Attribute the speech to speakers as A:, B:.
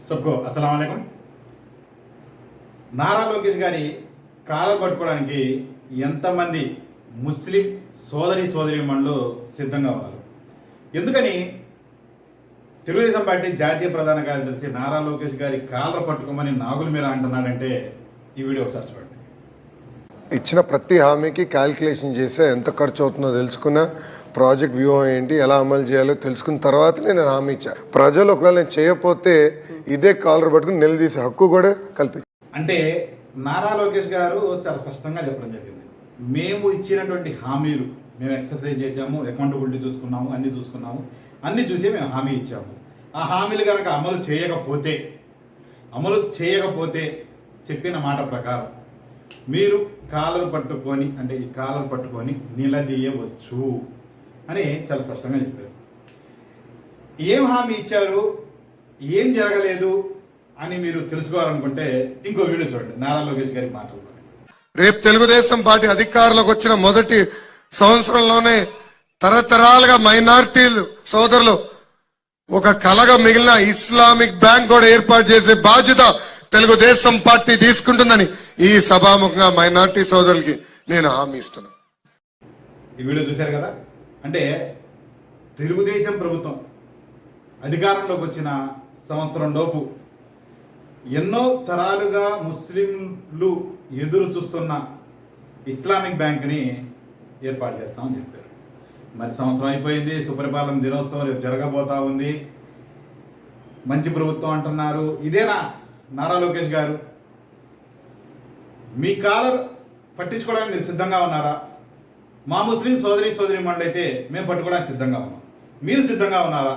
A: सबको अस्सलाम वालेकुम। నారా లోకేష్ గారి కాలర్ పట్టుకోవడానికి ఎంతమంది ముస్లిం సోదరీమణులు సిద్ధంగా ఉన్నారు? ఎందుకని తెలుగుదేశం పార్టీ జాతీయ ప్రధాన కార్యదర్శి నారా లోకేష్ గారి కాలర్ పట్టుకోమని నాగుల మీద అంటున్నాడంటే ఈ వీడియో ఒకసారి చూడండి.
B: ఇచ్చిన ప్రతి హామీకి క్యాల్కులేషన్ చేస్తే ఎంత ఖర్చు అవుతుందో తెలుసుకున్న ప్రాజెక్ట్ వ్యూహం ఏంటి, ఎలా అమలు చేయాలో తెలుసుకున్న తర్వాతనే నేను హామీ ఇచ్చాను. ప్రజలు ఒకవేళ నేను చేయకపోతే ఇదే కాలర్ పట్టుకుని నిలదీసే హక్కు కూడా కల్పించాను.
A: అంటే నారా లోకేష్ గారు చాలా స్పష్టంగా చెప్పడం జరిగింది. మేము ఇచ్చినటువంటి హామీలు మేము ఎక్సర్సైజ్ చేసాము, అకౌంటబిలిటీ చూసుకున్నాము, అన్నీ చూసుకున్నాము, అన్నీ చూసి మేము హామీ ఇచ్చాము. ఆ హామీలు కనుక అమలు చేయకపోతే చెప్పిన మాట ప్రకారం మీరు కాలర్ పట్టుకొని అంటే ఈ కాలర్ పట్టుకొని నిలదీయవచ్చు అని చాలా స్పష్టంగా చెప్పారు. ఏం హామీ ఇచ్చారు, ఏం జరగలేదు అని మీరు తెలుసుకోవాలనుకుంటే ఇంకో వీడియో చూడండి. నారా లోకేష్ గారి మాటలు.
B: రేపు తెలుగుదేశం పార్టీ అధికారంలోకి వచ్చిన మొదటి సంవత్సరంలోనే తరతరాలుగా మైనారిటీలు సోదరులు ఒక కలగా మిగిలిన ఇస్లామిక్ బ్యాంక్ కూడా ఏర్పాటు చేసే బాధ్యత తెలుగుదేశం పార్టీ తీసుకుంటుందని ఈ సభాముఖంగా మైనారిటీ సోదరులకి నేను హామీ ఇస్తున్నాను.
A: ఈ వీడియో చూశారు కదా. అంటే తెలుగుదేశం ప్రభుత్వం అధికారంలోకి వచ్చిన సంవత్సరం లోపు ఎన్నో తరాలుగా ముస్లింలు ఎదురు చూస్తున్న ఇస్లామిక్ బ్యాంక్ని ఏర్పాటు చేస్తామని చెప్పారు. మరి సంవత్సరం అయిపోయింది, సుపరిపాలన దినోత్సవం రేపు జరగబోతా ఉంది, మంచి ప్రభుత్వం అంటున్నారు. ఇదేనా నారా లోకేష్ గారు? మీ కాలర్ పట్టించుకోవడానికి మీరు సిద్ధంగా ఉన్నారా? మా ముస్లిం సోదరీమణులు అయితే మేము పట్టుకోవడానికి సిద్ధంగా ఉన్నాం. మీరు సిద్ధంగా ఉన్నారా?